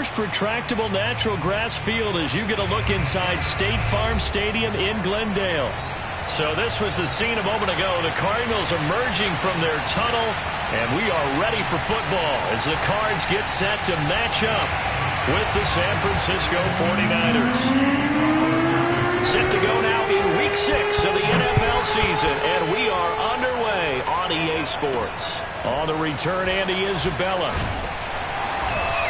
first retractable natural grass field as you get a look inside State Farm Stadium in Glendale. So this was the scene a moment ago. The Cardinals emerging from their tunnel, and we are ready for football as the Cards get set to match up with the San Francisco 49ers. Set to go now in Week 6 of the NFL season, and we are underway on EA Sports. On the return, Andy Isabella.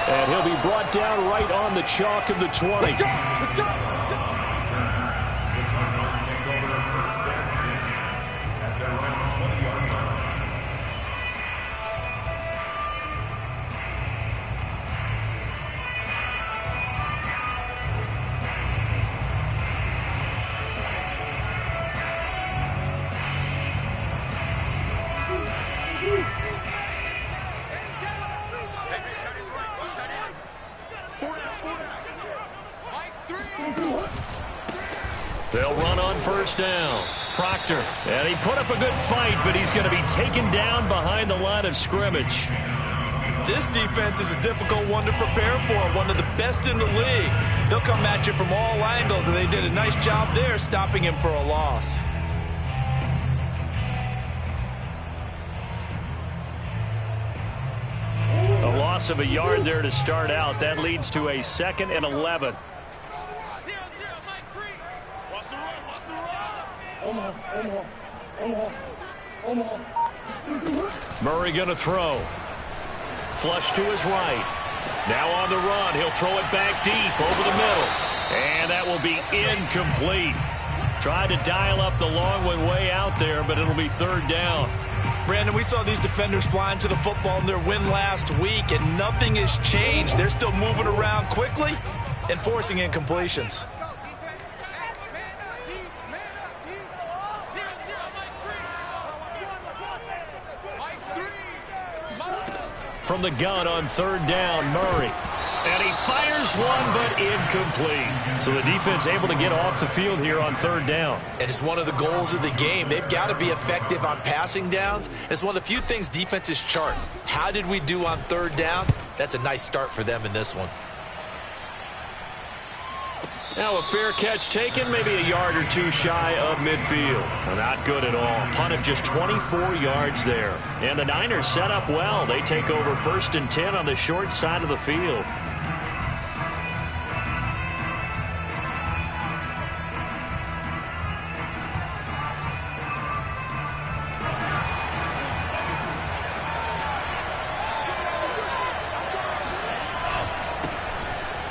And he'll be brought down right on the chalk of the 20. Let's go! Let's go! They'll run on first down. Proctor, and he put up a good fight, but he's going to be taken down behind the line of scrimmage. This defense is a difficult one to prepare for, one of the best in the league. They'll come at you from all angles, and they did a nice job there stopping him for a loss. A loss of a yard there to start out. That leads to a 2nd and 11. Murray going to throw. Flush to his right. Now on the run. He'll throw it back deep over the middle. And that will be incomplete. Tried to dial up the long one way out there, but it'll be 3rd down. Brandon, we saw these defenders flying to the football in their win last week, and nothing has changed. They're still moving around quickly and forcing incompletions. From the gun on 3rd down, Murray. And he fires one, but incomplete. So the defense able to get off the field here on 3rd down. And it's one of the goals of the game. They've got to be effective on passing downs. It's one of the few things defenses chart. How did we do on 3rd down? That's a nice start for them in this one. Now a fair catch taken, maybe a yard or two shy of midfield. Well, not good at all. Punt of just 24 yards there. And the Niners set up well. They take over 1st and 10 on the short side of the field.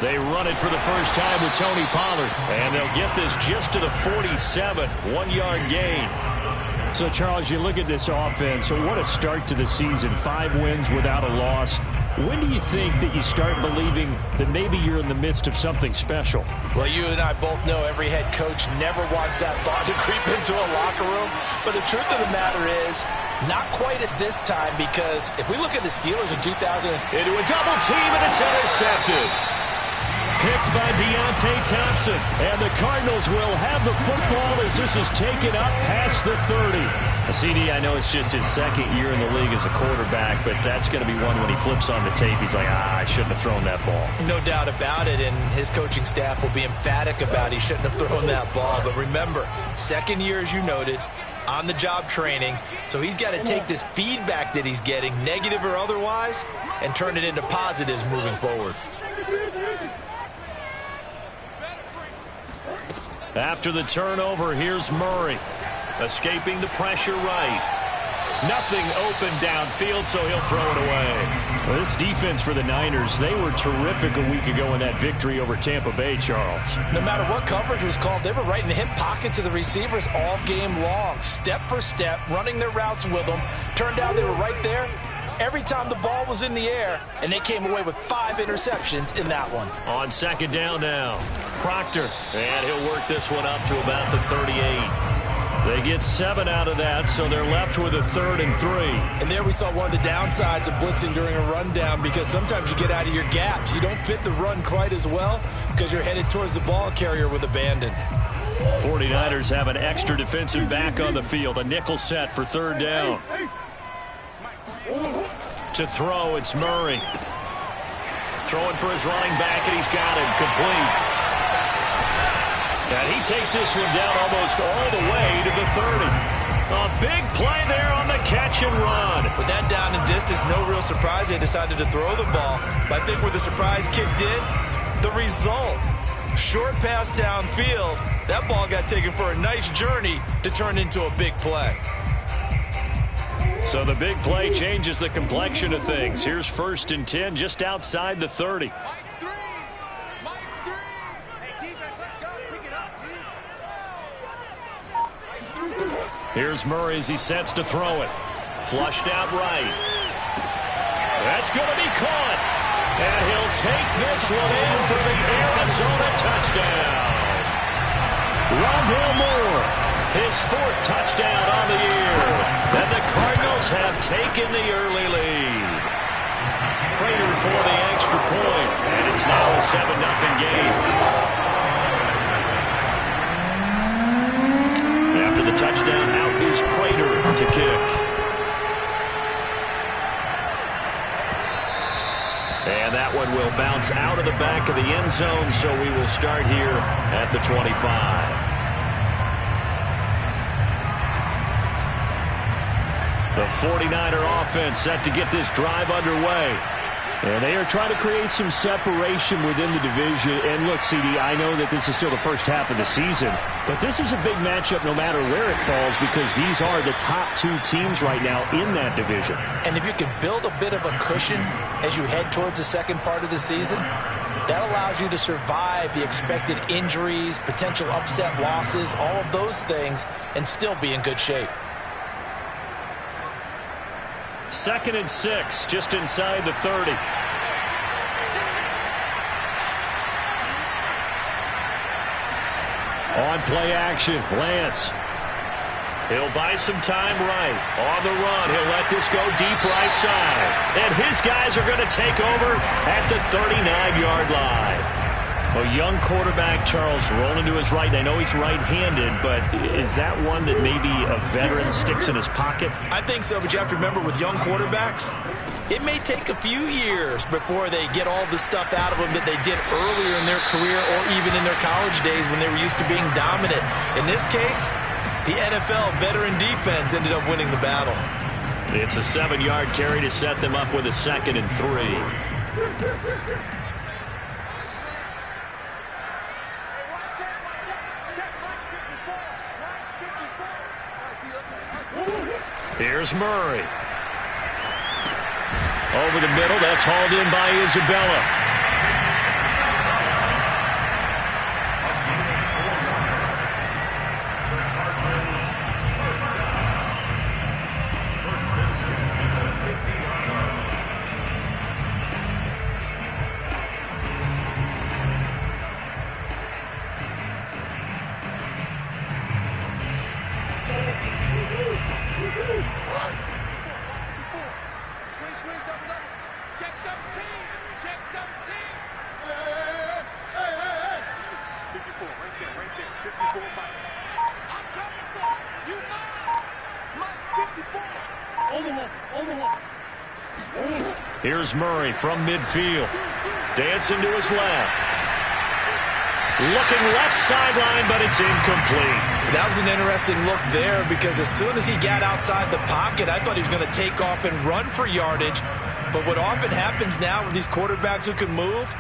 They run it for the first time with Tony Pollard. And they'll get this just to the 47. 1-yard gain. So, Charles, you look at this offense. So what a start to the season. 5 wins without a loss. When do you think that you start believing that maybe you're in the midst of something special? Well, you and I both know every head coach never wants that thought to creep into a locker room. But the truth of the matter is, not quite at this time, because if we look at the Steelers in 2000... Into a double team, and it's intercepted. Picked by Deontay Thompson. And the Cardinals will have the football as this is taken up past the 30. CD, I know it's just his 2nd year in the league as a quarterback, but that's going to be one when he flips on the tape. He's like, I shouldn't have thrown that ball. No doubt about it, and his coaching staff will be emphatic about he shouldn't have thrown that ball. But remember, 2nd year, as you noted, on-the-job training, so he's got to take this feedback that he's getting, negative or otherwise, and turn it into positives moving forward. After the turnover, here's Murray. Escaping the pressure right. Nothing open downfield, so he'll throw it away. Well, this defense for the Niners, they were terrific a week ago in that victory over Tampa Bay, Charles. No matter what coverage was called, they were right in the hip pockets of the receivers all game long. Step for step, running their routes with them. Turned out they were right there every time the ball was in the air, and they came away with 5 interceptions in that one. On 2nd down now, Proctor, and he'll work this one up to about the 38. They get 7 out of that, so they're left with a 3rd and 3. And there we saw one of the downsides of blitzing during a rundown, because sometimes you get out of your gaps. You don't fit the run quite as well because you're headed towards the ball carrier with abandon. 49ers have an extra defensive back on the field, a nickel set for 3rd down. To throw, it's Murray. Throwing for his running back, and he's got him complete. And he takes this one down almost all the way to the 30. A big play there on the catch and run. With that down and distance, no real surprise they decided to throw the ball. But I think where the surprise kicked in, the result. Short pass downfield. That ball got taken for a nice journey to turn into a big play. So the big play changes the complexion of things. Here's 1st and 10 just outside the 30. Here's Murray as he sets to throw it. Flushed out right. That's going to be caught. And he'll take this one in for the Arizona touchdown. Rondale Moore, his 4th touchdown on the year. And the Cardinals have taken the early lead. Prater for the extra point. And it's now a 7-0 game. After the touchdown, out is Prater to kick. And that one will bounce out of the back of the end zone, so we will start here at the 25. The 49er offense set to get this drive underway. And they are trying to create some separation within the division. And look, CD, I know that this is still the first half of the season, but this is a big matchup no matter where it falls because these are the top 2 teams right now in that division. And if you can build a bit of a cushion as you head towards the second part of the season, that allows you to survive the expected injuries, potential upset losses, all of those things, and still be in good shape. 2nd and 6, just inside the 30. On play action, Lance. He'll buy some time right. On the run, he'll let this go deep right side. And his guys are going to take over at the 39-yard line. A young quarterback, Charles, rolling to his right. I know he's right-handed, but is that one that maybe a veteran sticks in his pocket? I think so, but you have to remember with young quarterbacks, it may take a few years before they get all the stuff out of them that they did earlier in their career or even in their college days when they were used to being dominant. In this case, the NFL veteran defense ended up winning the battle. It's a 7-yard carry to set them up with a 2nd and 3. Here's Murray. Over the middle, that's hauled in by Isabella. Here's Murray from midfield. Dancing to his left. Looking left sideline, but it's incomplete. That was an interesting look there because as soon as he got outside the pocket, I thought he was going to take off and run for yardage. But what often happens now with these quarterbacks who can move,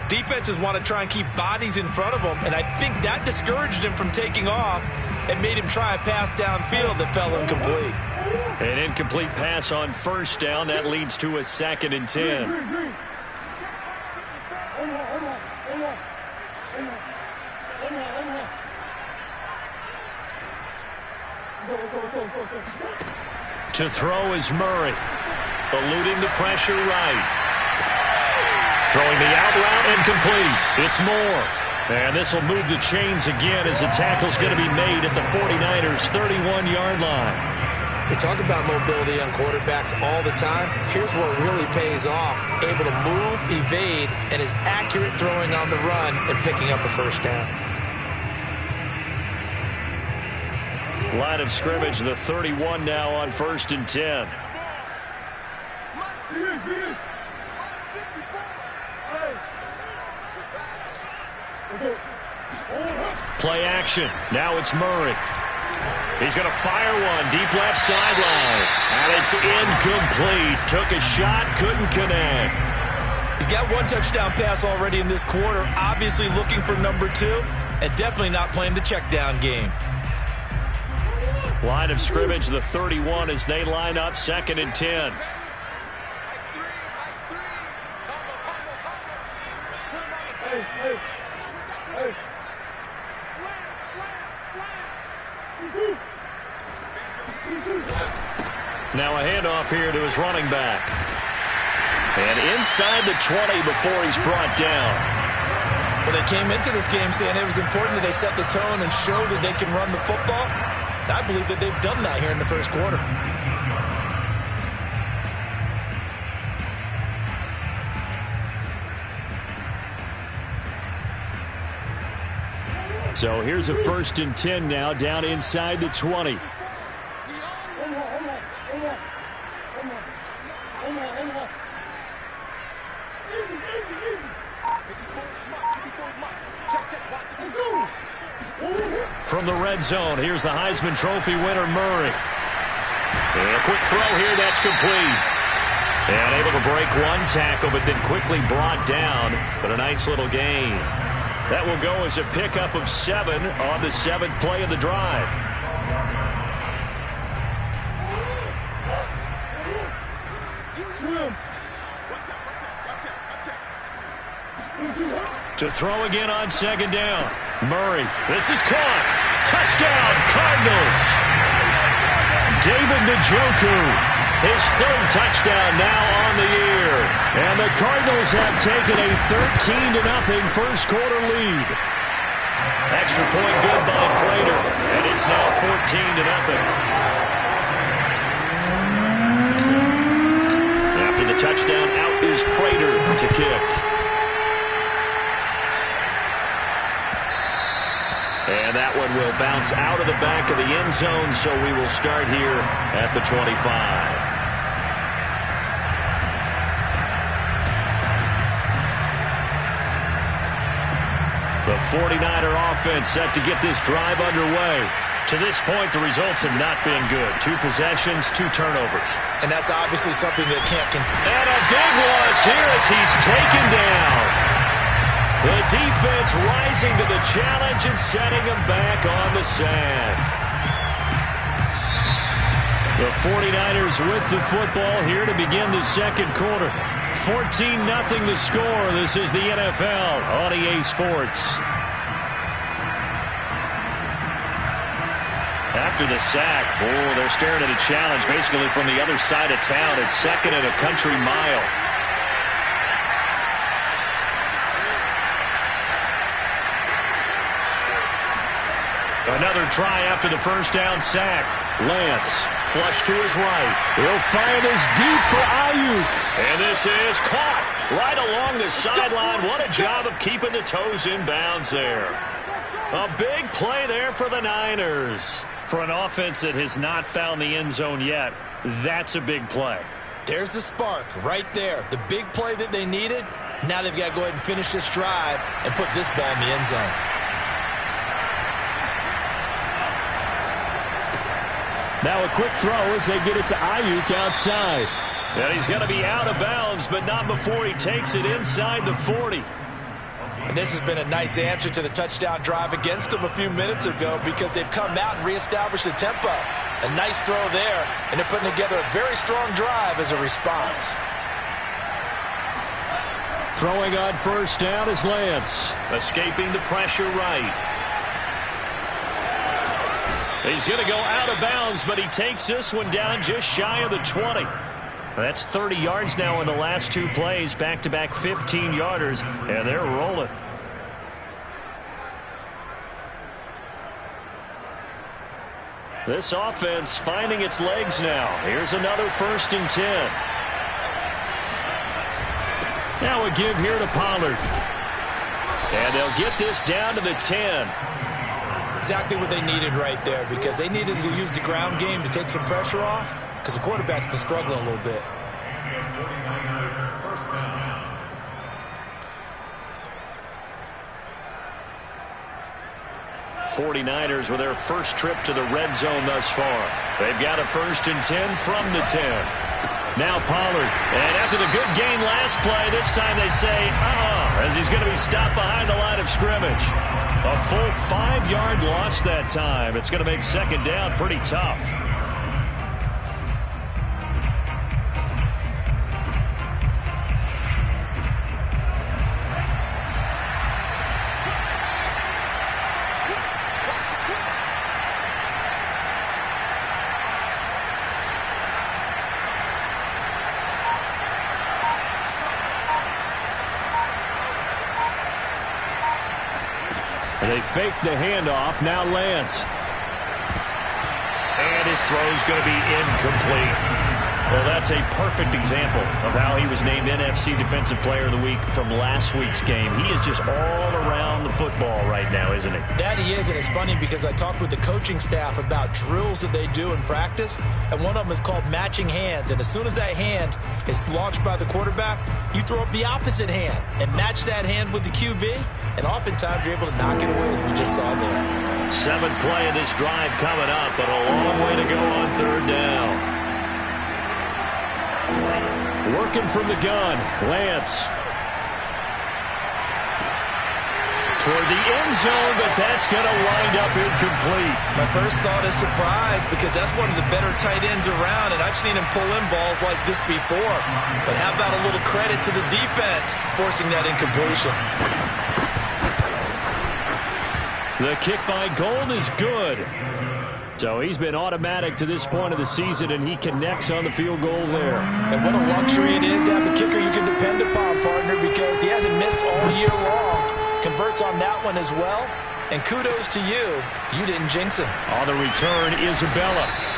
defenses want to try and keep bodies in front of them, and I think that discouraged him from taking off and made him try a pass downfield that fell incomplete. An incomplete pass on 1st down. That leads to a 2nd and 10. To throw is Murray. Eluding the pressure right. Throwing the out route and complete. It's Moore. And this will move the chains again as the tackle's going to be made at the 49ers' 31-yard line. They talk about mobility on quarterbacks all the time. Here's where it really pays off. Able to move, evade, and is accurate throwing on the run and picking up a 1st down. Line of scrimmage, the 31 now on 1st and 10. Play action. Now it's Murray. He's going to fire one deep left sideline. And it's incomplete. Took a shot, couldn't connect. He's got one touchdown pass already in this quarter. Obviously looking for number 2. And definitely not playing the check down game. Line of scrimmage, the 31 as they line up 2nd and 10. Now a handoff here to his running back. And inside the 20 before he's brought down. Well, they came into this game saying it was important that they set the tone and show that they can run the football. And I believe that they've done that here in the first quarter. So here's a 1st and 10 now down inside the 20. From the red zone, here's the Heisman Trophy winner, Murray. And a quick throw here, that's complete. And able to break one tackle, but then quickly brought down. But a nice little gain. That will go as a pickup of 7 on the 7th play of the drive. To throw again on 2nd down. Murray, this is caught. Touchdown, Cardinals. David Njoku, his 3rd touchdown now on the year. And the Cardinals have taken a 13-0 first quarter lead. Extra point good by Prater, and it's now 14-0. After the touchdown, out is Prater to kick. And that one will bounce out of the back of the end zone, so we will start here at the 25. The 49er offense set to get this drive underway. To this point, the results have not been good. 2 possessions, 2 turnovers. And that's obviously something that can't continue. And a big loss here as he's taken down. The defense rising to the challenge and setting him back on the sand. The 49ers with the football here to begin the second quarter. 14-0 the score. This is the NFL on EA Sports. After the sack, they're staring at a challenge basically from the other side of town. It's 2nd and a country mile. Another try after the first down sack. Lance, flush to his right. He'll find his deep for Ayuk. And this is caught right along the sideline. What a job of keeping the toes in bounds there. A big play there for the Niners. For an offense that has not found the end zone yet, that's a big play. There's the spark right there. The big play that they needed. Now they've got to go ahead and finish this drive and put this ball in the end zone. Now a quick throw as they get it to Ayuk outside. And he's going to be out of bounds, but not before he takes it inside the 40. And this has been a nice answer to the touchdown drive against them a few minutes ago because they've come out and reestablished the tempo. A nice throw there, and they're putting together a very strong drive as a response. Throwing on first down is Lance. Escaping the pressure right. He's going to go out of bounds, but he takes this one down just shy of the 20. That's 30 yards now in the last 2 plays, back-to-back 15-yarders, and they're rolling. This offense finding its legs now. Here's another 1st and 10. Now a give here to Pollard. And they'll get this down to the 10. Exactly what they needed right there because they needed to use the ground game to take some pressure off because the quarterback's been struggling a little bit. 49ers with their first trip to the red zone thus far. They've got a 1st and 10 from the 10. Now Pollard. And after the good gain last play, this time they say, as he's going to be stopped behind the line of scrimmage. A full 5-yard loss that time. It's going to make 2nd down pretty tough. They fake the handoff. Now Lance. And his throw's going to be incomplete. Well, that's a perfect example of how he was named NFC Defensive Player of the Week from last week's game. He is just all around the football right now, isn't he? That he is, and it's funny because I talked with the coaching staff about drills that they do in practice, and one of them is called matching hands. And as soon as that hand is launched by the quarterback, you throw up the opposite hand and match that hand with the QB, and oftentimes you're able to knock it away, as we just saw there. 7th play of this drive coming up, but a long way to go on 3rd down. Working from the gun, Lance. Toward the end zone, but that's going to wind up incomplete. My first thought is surprise, because that's one of the better tight ends around, and I've seen him pull in balls like this before. But how about a little credit to the defense forcing that incompletion? The kick by Gold is good. So he's been automatic to this point of the season, and he connects on the field goal there. And what a luxury it is to have a kicker you can depend upon, partner, because he hasn't missed all year long. Converts on that one as well. And kudos to you. You didn't jinx him. On the return, Isabella.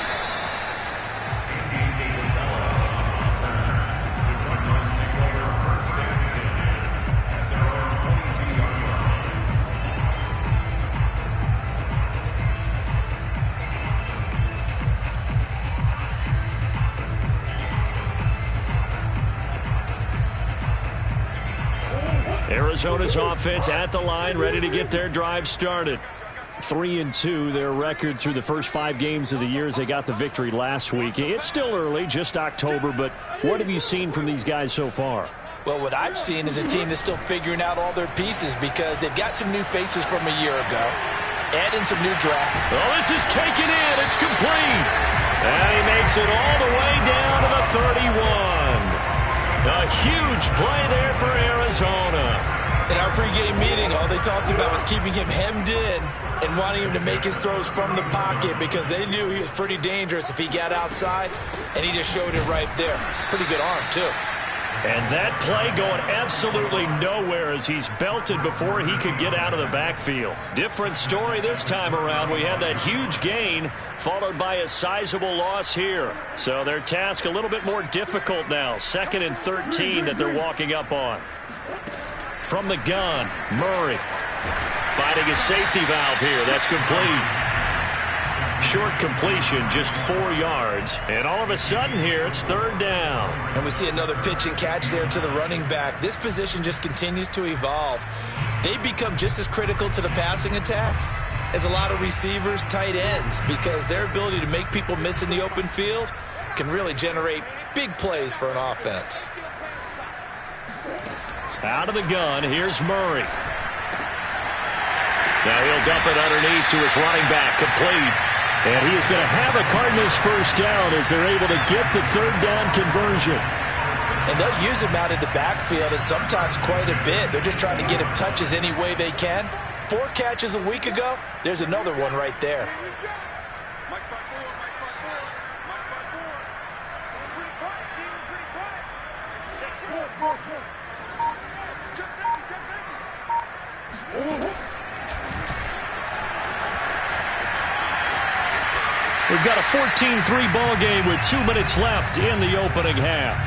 Arizona's offense at the line, ready to get their drive started. 3-2, their record through the first 5 games of the year as they got the victory last week. It's still early, just October, but what have you seen from these guys so far? Well, what I've seen is a team that's still figuring out all their pieces, because they've got some new faces from a year ago. Add in some new draft. Oh, this is taken in. It's complete. And he makes it all the way down to the 31. A huge play there for Arizona. In our pregame meeting, all they talked about was keeping him hemmed in and wanting him to make his throws from the pocket, because they knew he was pretty dangerous if he got outside, and he just showed it right there. Pretty good arm, too. And that play going absolutely nowhere as he's belted before he could get out of the backfield. Different story this time around. We had that huge gain followed by a sizable loss here. So their task a little bit more difficult now. 2nd and 13 that they're walking up on. From the gun, Murray finding a safety valve here. That's complete. Short completion, just 4 yards. And all of a sudden here, it's 3rd down. And we see another pitch and catch there to the running back. This position just continues to evolve. They become just as critical to the passing attack as a lot of receivers, tight ends, because their ability to make people miss in the open field can really generate big plays for an offense. Out of the gun, here's Murray. Now he'll dump it underneath to his running back, complete. And he is going to have a Cardinals 1st down as they're able to get the 3rd down conversion. And they'll use him out in the backfield, and sometimes quite a bit. They're just trying to get him touches any way they can. 4 catches a week ago. There's another one right there. We've got a 14-3 ball game with 2 minutes left in the opening half.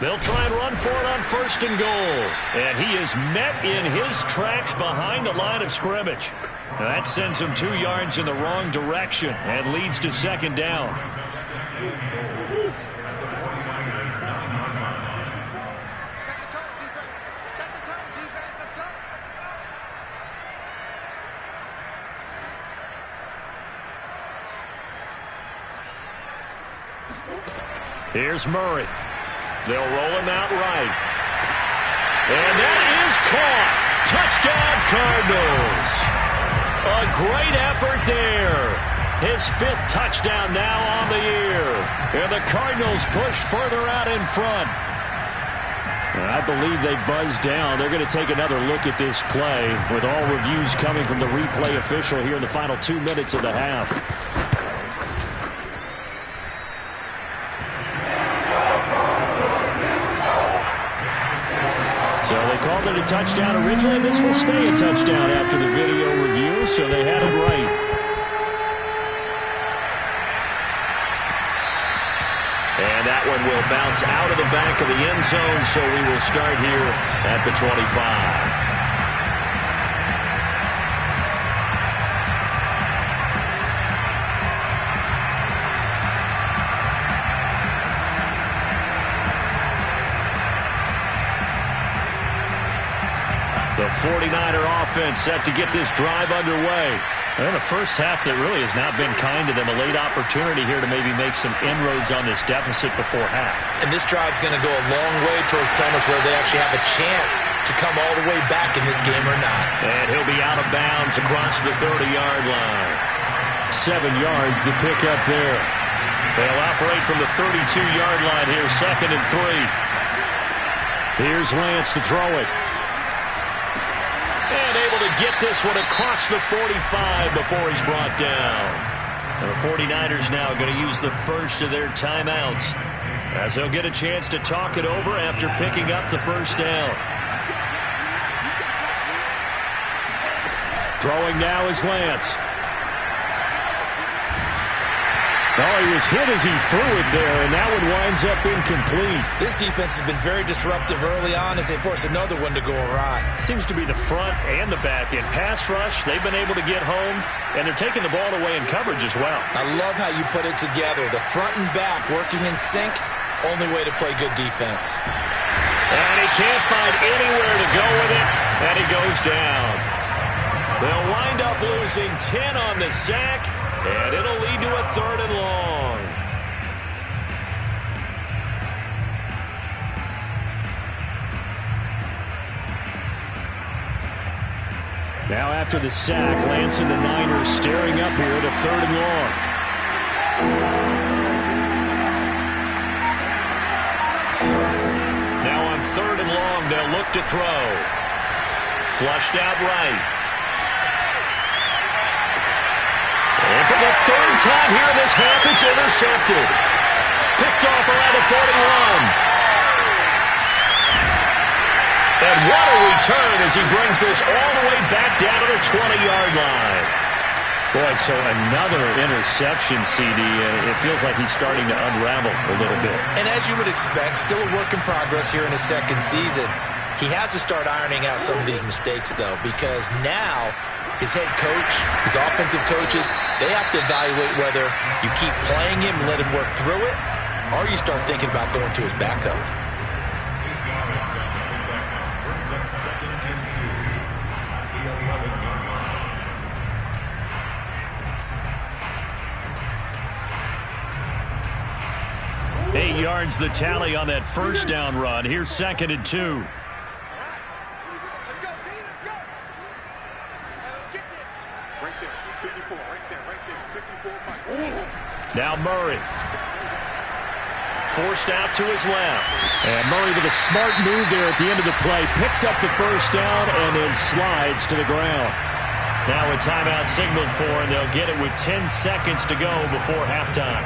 They'll try and run for it on 1st and goal. And he is met in his tracks behind the line of scrimmage. Now that sends him 2 yards in the wrong direction and leads to 2nd down. Here's Murray. They'll roll him out right. And that is caught. Touchdown, Cardinals. A great effort there. His 5th touchdown now on the year. And the Cardinals push further out in front. I believe they buzzed down. They're going to take another look at this play with all reviews coming from the replay official here in the final 2 minutes of the half. So they called it a touchdown originally. This will stay a touchdown after the video review, so they had it right. And that one will bounce out of the back of the end zone, so we will start here at the 25. The 49er offense set to get this drive underway. And the first half that really has not been kind to them. A late opportunity here to maybe make some inroads on this deficit before half. And this drive's going to go a long way towards telling us whether they actually have a chance to come all the way back in this game or not. And he'll be out of bounds across the 30-yard line. 7 yards the pick up there. They'll operate from the 32-yard line here, 2nd and 3. Here's Lance to throw it. And able to get this one across the 45 before he's brought down. And the 49ers now going to use the first of their timeouts as they'll get a chance to talk it over after picking up the first down. Throwing now is Lance. Oh, he was hit as he threw it there, and that one winds up incomplete. This defense has been very disruptive early on as they force another one to go awry. Seems to be the front and the back end. Pass rush, they've been able to get home, and they're taking the ball away in coverage as well. I love how you put it together. The front and back working in sync, only way to play good defense. And he can't find anywhere to go with it, and he goes down. They'll wind up losing 10 on the sack, and it'll lead to a 3rd and long. Now after the sack, Lance and the Niners staring up here at a 3rd and long. Now on 3rd and long, they'll look to throw. Flushed out right. And for the 3rd time here in this half, it's intercepted. Picked off around the 41. And what a return as he brings this all the way back down to the 20-yard line. Boy, so another interception, CD. It feels like he's starting to unravel a little bit. And as you would expect, still a work in progress here in his 2nd season. He has to start ironing out some of these mistakes, though, because now his head coach, his offensive coaches, they have to evaluate whether you keep playing him and let him work through it, or you start thinking about going to his backup. Eight yards the tally on that first down run. Here's 2nd and 2. Now Murray. Forced out to his left. And Murray with a smart move there at the end of the play. Picks up the first down and then slides to the ground. Now a timeout signaled for, and they'll get it with 10 seconds to go before halftime.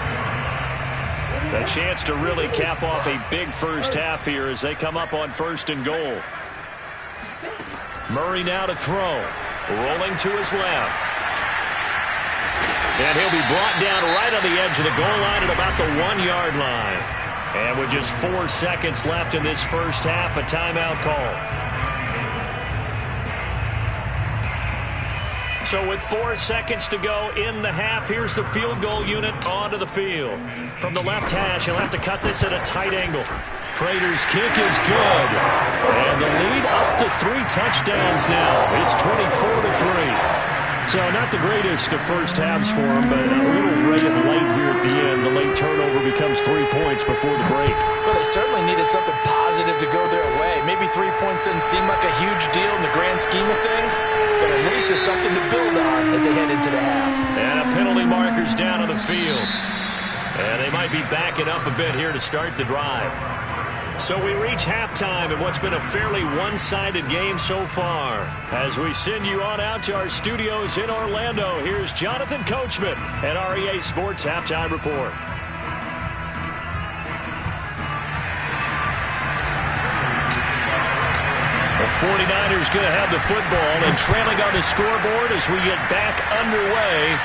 A chance to really cap off a big first half here as they come up on 1st and goal. Murray now to throw. Rolling to his left. And he'll be brought down right on the edge of the goal line at about the 1-yard line. And with just 4 seconds left in this first half, a timeout call. So with 4 seconds to go in the half, here's the field goal unit onto the field. From the left hash, he'll have to cut this at a tight angle. Prater's kick is good. And the lead up to 3 touchdowns now. It's 24-3. So not the greatest of first halves for him, but a little ray of light here at the end. The late turnover becomes 3 points before the break. Well, they certainly needed something positive to go their way. Maybe 3 points doesn't seem like a huge deal in the grand scheme of things, but at least it's something to build on as they head into the half. And a penalty marker's down on the field. And they might be backing up a bit here to start the drive. So we reach halftime in what's been a fairly one-sided game so far. As we send you on out to our studios in Orlando, here's Jonathan Coachman at REA Sports Halftime Report. The 49ers going to have the football and trailing on the scoreboard as we get back underway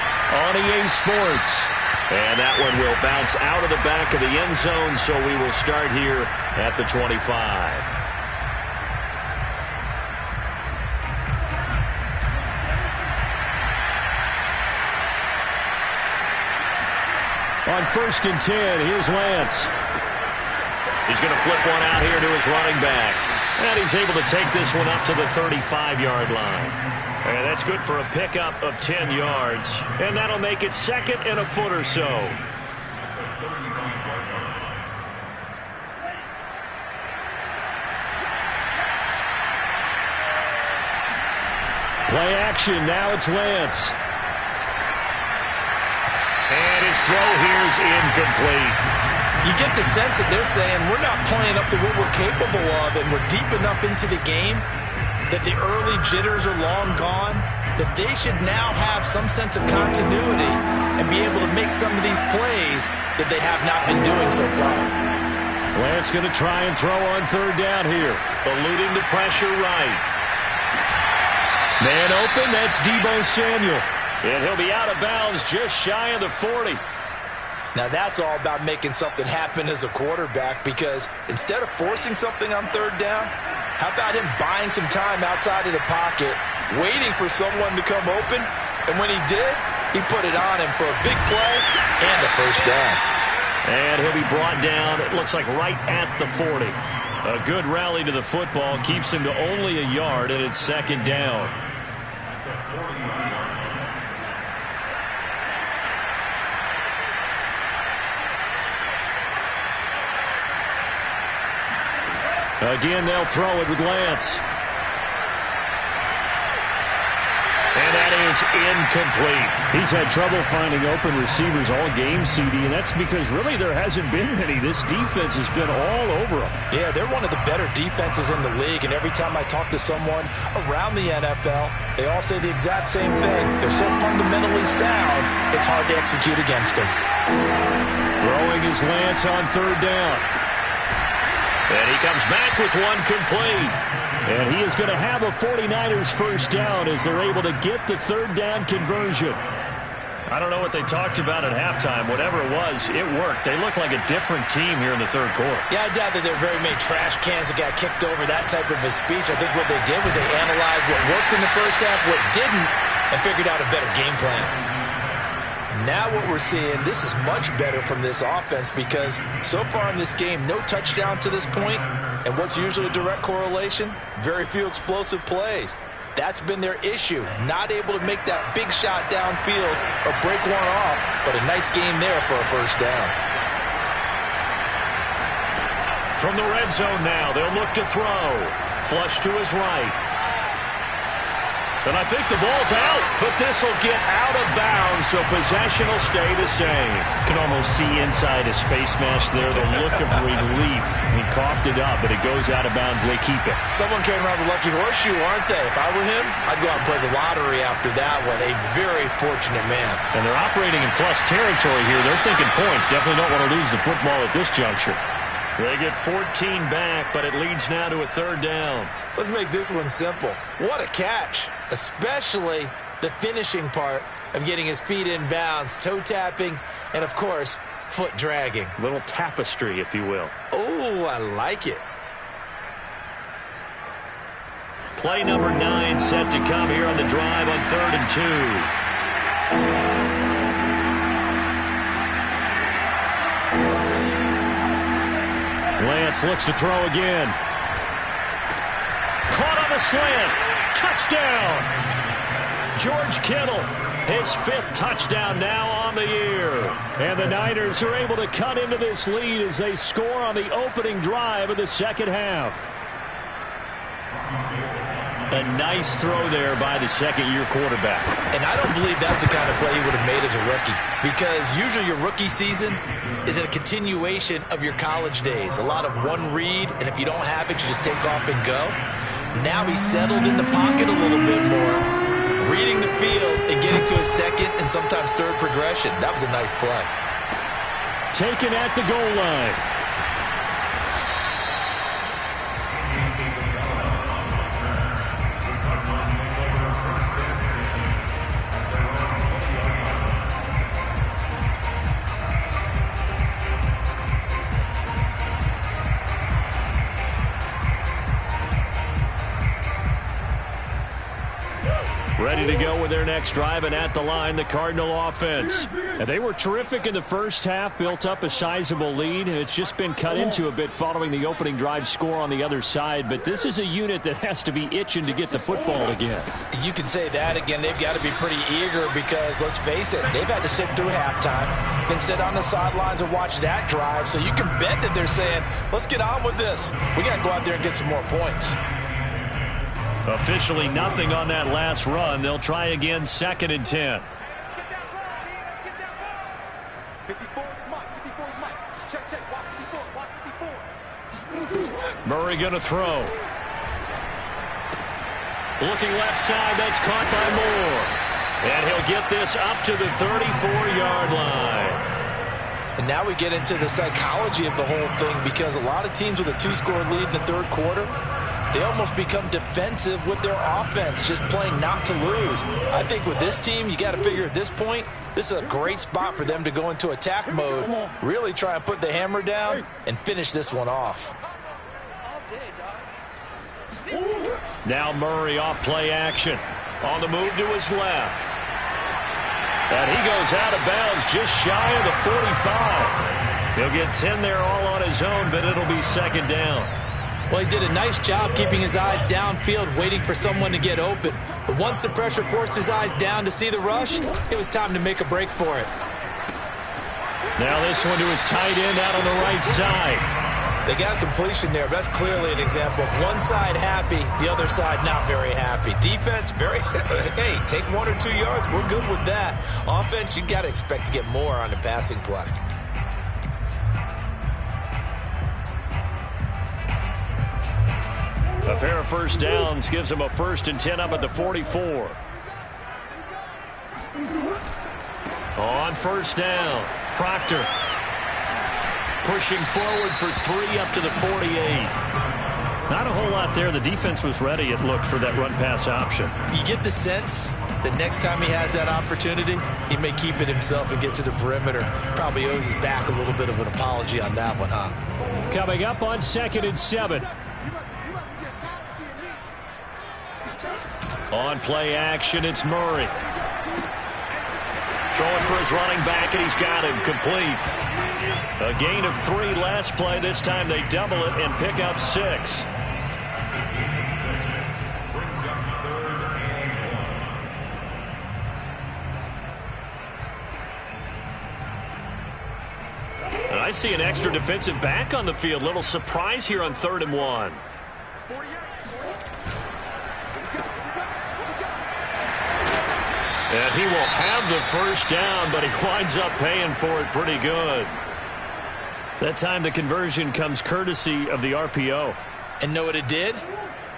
on EA Sports. And that one will bounce out of the back of the end zone, so we will start here at the 25. On 1st and 10, here's Lance. He's going to flip one out here to his running back. And he's able to take this one up to the 35-yard line. And that's good for a pickup of 10 yards. And that'll make it 2nd and a foot or so. Play action. Now it's Lance. And his throw here's incomplete. You get the sense that they're saying we're not playing up to what we're capable of, and we're deep enough into the game that the early jitters are long gone, that they should now have some sense of continuity and be able to make some of these plays that they have not been doing so far. Lance going to try and throw on 3rd down here, eluding the pressure right. Man open, that's Deebo Samuel. And he'll be out of bounds just shy of the 40. Now that's all about making something happen as a quarterback, because instead of forcing something on 3rd down, how about him buying some time outside of the pocket, waiting for someone to come open, and when he did, he put it on him for a big play and a 1st down. And he'll be brought down, it looks like right at the 40. A good rally to the football keeps him to only a yard, and it's 2nd down. Again, they'll throw it with Lance. And that is incomplete. He's had trouble finding open receivers all game, CD, and that's because really there hasn't been many. This defense has been all over them. Yeah, they're one of the better defenses in the league, and every time I talk to someone around the NFL, they all say the exact same thing. They're so fundamentally sound, it's hard to execute against them. Throwing is Lance on 3rd down. And he comes back with one complete. And he is going to have a 49ers 1st down as they're able to get the 3rd down conversion. I don't know what they talked about at halftime. Whatever it was, it worked. They look like a different team here in the 3rd quarter. Yeah, I doubt that there are very many trash cans that got kicked over, that type of a speech. I think what they did was they analyzed what worked in the first half, what didn't, and figured out a better game plan. Now what we're seeing, this is much better from this offense, because so far in this game, no touchdown to this point, and what's usually a direct correlation? Very few explosive plays. That's been their issue, not able to make that big shot downfield or break one off, but a nice game there for a 1st down. From the red zone now, they'll look to throw. Flush to his right. And I think the ball's out, but this will get out of bounds, so possession will stay the same. Can almost see inside his face mask there, the look of relief. He coughed it up, but it goes out of bounds. They keep it. Someone came around with a lucky horseshoe, aren't they? If I were him, I'd go out and play the lottery after that one. A very fortunate man. And they're operating in plus territory here. They're thinking points. Definitely don't want to lose the football at this juncture. They get 14 back, but it leads now to a 3rd down. Let's make this one simple. What a catch, especially the finishing part of getting his feet in bounds, toe tapping, and of course, foot dragging. Little tapestry, if you will. Oh, I like it. Play number 9 set to come here on the drive on 3rd and 2. Lance looks to throw again. Caught on the slant. Touchdown. George Kittle, his 5th touchdown now on the year. And the Niners are able to cut into this lead as they score on the opening drive of the second half. A nice throw there by the second-year quarterback. And I don't believe that's the kind of play he would have made as a rookie, because usually your rookie season is a continuation of your college days. A lot of one read, and if you don't have it, you just take off and go. Now he's settled in the pocket a little bit more, reading the field and getting to his second and sometimes third progression. That was a nice play. Taken at the goal line. Ready to go with their next drive, and at the line, the Cardinal offense. And they were terrific in the first half, built up a sizable lead, and it's just been cut into a bit following the opening drive score on the other side. But this is a unit that has to be itching to get the football again. You can say that again. They've got to be pretty eager because, let's face it, they've had to sit through halftime, then sit on the sidelines and watch that drive. So you can bet that they're saying, let's get on with this. We got to go out there and get some more points. Officially nothing on that last run. They'll try again, 2nd and 10. Murray going to throw. Looking left side, that's caught by Moore. And he'll get this up to the 34-yard line. And now we get into the psychology of the whole thing, because a lot of teams with a 2-score lead in the third quarter, they almost become defensive with their offense, just playing not to lose. I think with this team, you got to figure at this point, this is a great spot for them to go into attack mode, really try and put the hammer down and finish this one off. Now Murray off play action. On the move to his left. And he goes out of bounds just shy of the 45. He'll get 10 there all on his own, but it'll be 2nd down. Well, he did a nice job keeping his eyes downfield, waiting for someone to get open. But once the pressure forced his eyes down to see the rush, it was time to make a break for it. Now this one to his tight end out on the right side. They got a completion there, but that's clearly an example of one side happy, the other side not very happy. Defense, very, hey, take 1 or 2 yards, we're good with that. Offense, you got to expect to get more on the passing play. A pair of first downs gives them a 1st and 10 up at the 44. On first down, Proctor pushing forward for 3 up to the 48. Not a whole lot there. The defense was ready, it looked, for that run-pass option. You get the sense that next time he has that opportunity, he may keep it himself and get to the perimeter. Probably owes his back a little bit of an apology on that one, huh? Coming up on 2nd and 7. On play action, it's Murray. Throwing for his running back, and he's got him complete. A gain of 3 last play. This time they double it and pick up 6. I see an extra defensive back on the field. Little surprise here on 3rd and 1. And he will have the first down, but he winds up paying for it pretty good. That time the conversion comes courtesy of the RPO. And know what it did?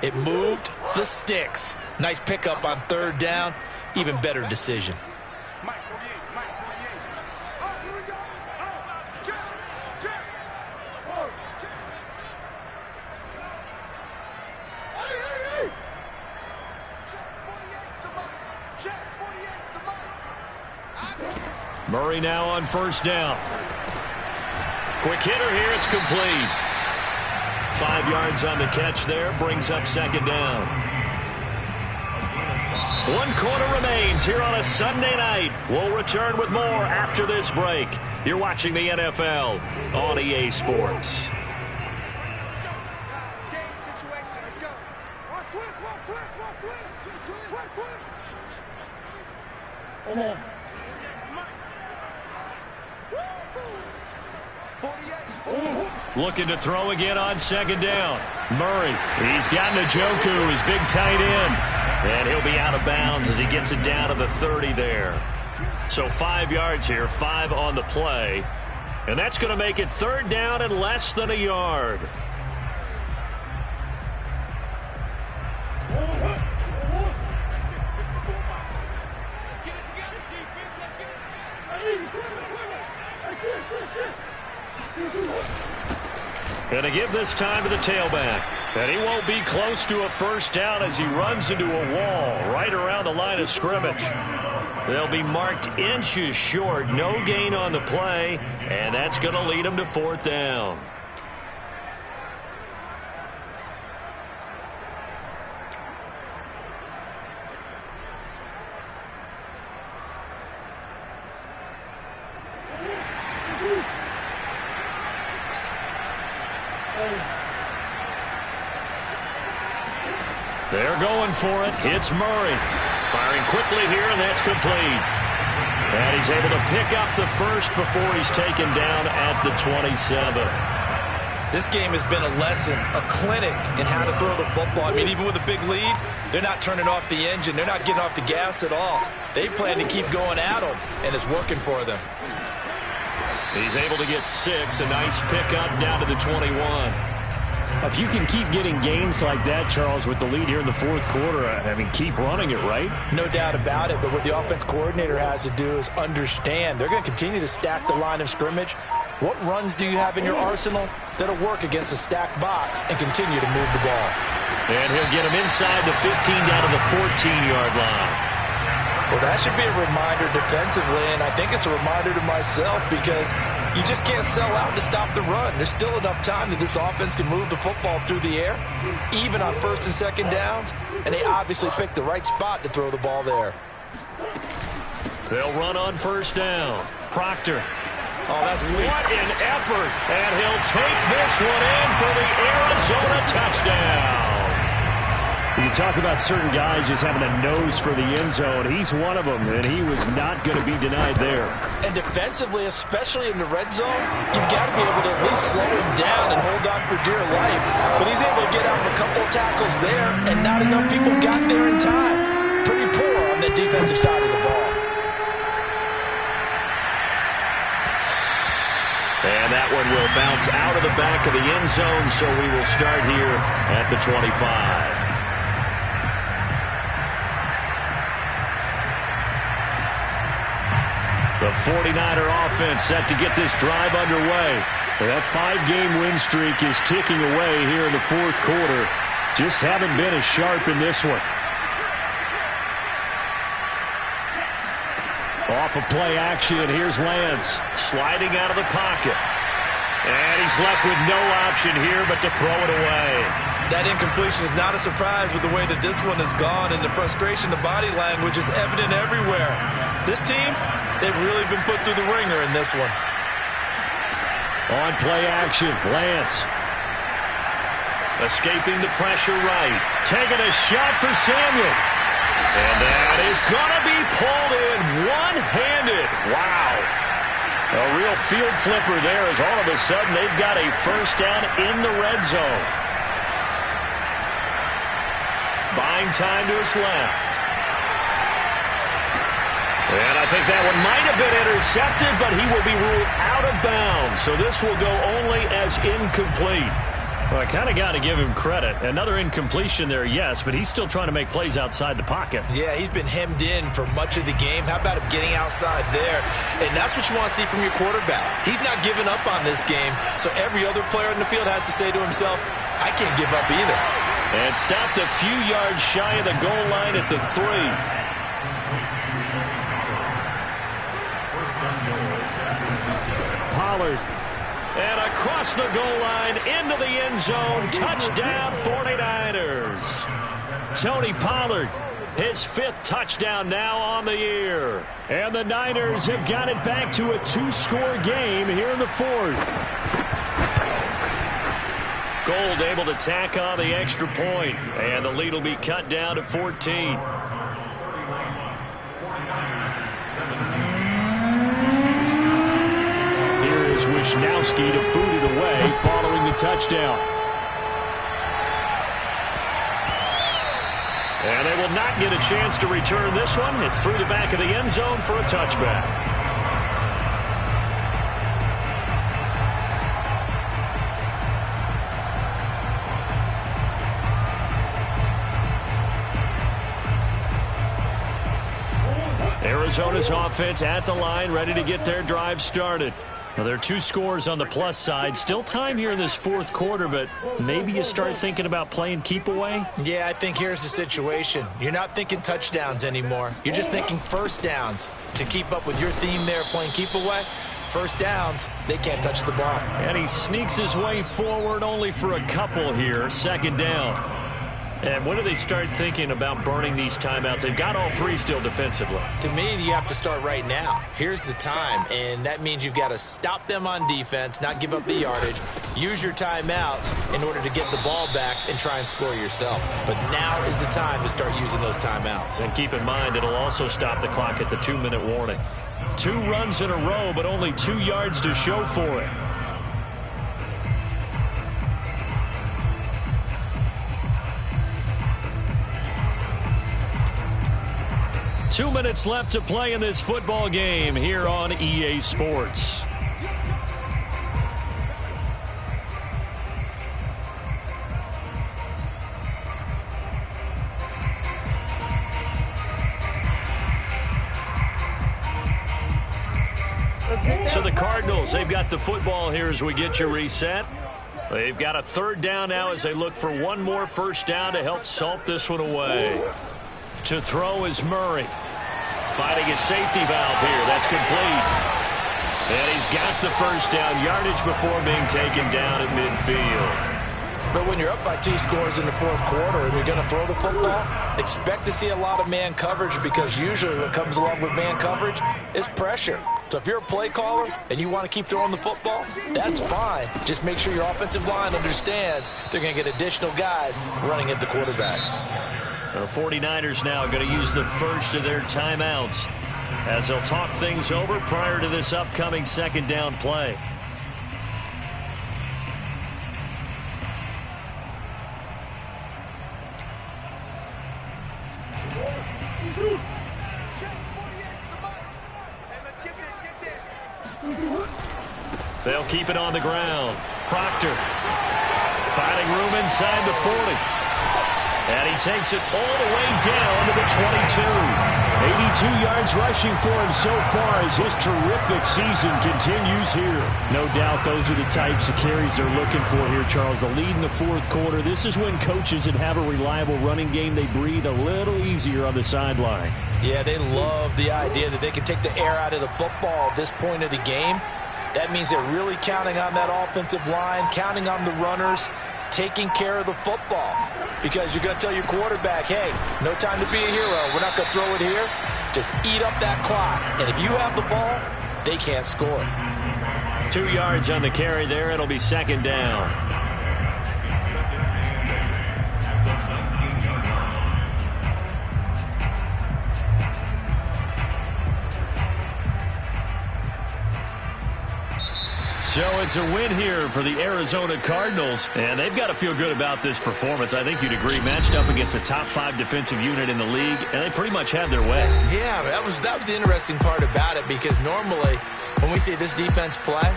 It moved the sticks. Nice pickup on 3rd down. Even better decision. Murray now on first down. Quick hitter here. It's complete. 5 yards on the catch there. Brings up second down. 1 quarter remains here on a Sunday night. We'll return with more after this break. You're watching the NFL on EA Sports. Looking to throw again on second down. Murray. He's got Njoku, his big tight end. And he'll be out of bounds as he gets it down to the 30 there. So 5 yards here, 5 on the play. And that's going to make it third down and less than a yard. Going to give this time to the tailback. And he won't be close to a first down as he runs into a wall right around the line of scrimmage. They'll be marked inches short. No gain on the play. And that's going to lead him to fourth down. They're going for it. It's Murray. Firing quickly here, and that's complete. And he's able to pick up the first before he's taken down at the 27. This game has been a lesson, a clinic in how to throw the football. I mean, even with a big lead, they're not turning off the engine. They're not getting off the gas at all. They plan to keep going at them, and it's working for them. He's able to get 6. A nice pickup down to the 21. If you can keep getting gains like that, Charles, with the lead here in the fourth quarter, I mean, keep running it, right? No doubt about it, but what the offense coordinator has to do is understand. They're going to continue to stack the line of scrimmage. What runs do you have in your arsenal that'll work against a stacked box and continue to move the ball? And he'll get him inside the 15 down to the 14-yard line. Well, that should be a reminder defensively, and I think it's a reminder to myself because you just can't sell out to stop the run. There's still enough time that this offense can move the football through the air, even on first and second downs, and they obviously picked the right spot to throw the ball there. They'll run on first down. Proctor. Oh, that's sweet. What an effort, and he'll take this one in for the Arizona touchdown. You talk about certain guys just having a nose for the end zone. He's one of them, and he was not going to be denied there. And defensively, especially in the red zone, you've got to be able to at least slow him down and hold on for dear life. But he's able to get out of a couple of tackles there, and not enough people got there in time. Pretty poor on the defensive side of the ball. And that one will bounce out of the back of the end zone, so we will start here at the 25. The 49er offense set to get this drive underway. That 5-game win streak is ticking away here in the fourth quarter. Just haven't been as sharp in this one. Off of play action, here's Lance. Sliding out of the pocket. And he's left with no option here but to throw it away. That incompletion is not a surprise with the way that this one has gone, and the frustration, the body language is evident everywhere. This team, they've really been put through the ringer in this one. On play action, Lance. Escaping the pressure right. Taking a shot for Samuel. And that is going to be pulled in one-handed. Wow. A real field flipper there as all of a sudden they've got a first down in the red zone. Buying time to his left. And I think that one might have been intercepted, but he will be ruled out of bounds. So this will go only as incomplete. Well, I kind of got to give him credit. Another incompletion there, yes, but he's still trying to make plays outside the pocket. Yeah, he's been hemmed in for much of the game. How about him getting outside there? And that's what you want to see from your quarterback. He's not giving up on this game, so every other player in the field has to say to himself, I can't give up either. And stopped a few yards shy of the goal line at the 3. Pollard. And across the goal line into the end zone. Touchdown 49ers. Tony Pollard, his 5th touchdown now on the year. And the Niners have got it back to a 2-score game here in the 4th. Gold able to tack on the extra point, and the lead will be cut down to 14. Here is Wisnowski to boot it away following the touchdown. And they will not get a chance to return this one. It's through the back of the end zone for a touchback. Arizona's offense at the line, ready to get their drive started. Well, there are 2 scores on the plus side. Still time here in this 4th quarter, but maybe you start thinking about playing keep away? Yeah, I think here's the situation. You're not thinking touchdowns anymore. You're just thinking first downs. To keep up with your theme there, playing keep away, first downs, they can't touch the ball. And he sneaks his way forward only for a couple here. 2nd down. And when do they start thinking about burning these timeouts? They've got all 3 still defensively. To me, you have to start right now. Here's the time, and that means you've got to stop them on defense, not give up the yardage, use your timeouts in order to get the ball back and try and score yourself. But now is the time to start using those timeouts. And keep in mind, it'll also stop the clock at the 2-minute warning. 2 runs in a row, but only 2 yards to show for it. Two minutes left to play in this football game here on EA Sports. So the Cardinals, they've got the football here as we get you reset. They've got a 3rd down now as they look for one more first down to help salt this one away. To throw is Murray. Finding a safety valve here. That's complete. And he's got the first down, yardage before being taken down at midfield. But when you're up by 2 scores in the 4th quarter and you're going to throw the football, expect to see a lot of man coverage, because usually what comes along with man coverage is pressure. So if you're a play caller and you want to keep throwing the football, that's fine. Just make sure your offensive line understands they're going to get additional guys running at the quarterback. The 49ers now going to use the first of their timeouts as they'll talk things over prior to this upcoming 2nd down play. They'll keep it on the ground. Proctor finding room inside the 40. And he takes it all the way down to the 22. 82 yards rushing for him so far as his terrific season continues here. No doubt those are the types of carries they're looking for here, Charles. The lead in the 4th quarter. This is when coaches that have a reliable running game, they breathe a little easier on the sideline. Yeah, they love the idea that they can take the air out of the football at this point of the game. That means they're really counting on that offensive line, counting on the runners, taking care of the football. Because you're going to tell your quarterback, hey, no time to be a hero. We're not going to throw it here. Just eat up that clock. And if you have the ball, they can't score. 2 yards on the carry there. It'll be 2nd down. So it's a win here for the Arizona Cardinals, and they've got to feel good about this performance. I think you'd agree, matched up against a top 5 defensive unit in the league, and they pretty much had their way. Yeah, that was the interesting part about it, because normally when we see this defense play,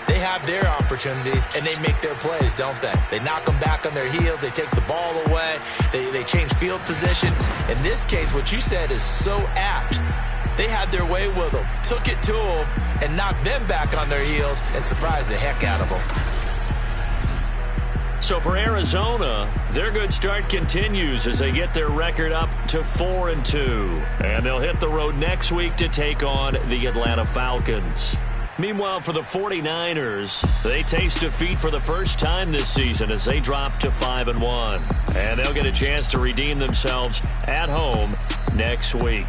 they have their opportunities and they make their plays, don't they? They knock them back on their heels, they take the ball away, they change field position. In this case, what you said is so apt. They had their way with them, took it to them, and knocked them back on their heels and surprised the heck out of them. So for Arizona, their good start continues as they get their record up to 4-2. And they'll hit the road next week to take on the Atlanta Falcons. Meanwhile, for the 49ers, they taste defeat for the first time this season as they drop to 5-1. And they'll get a chance to redeem themselves at home next week.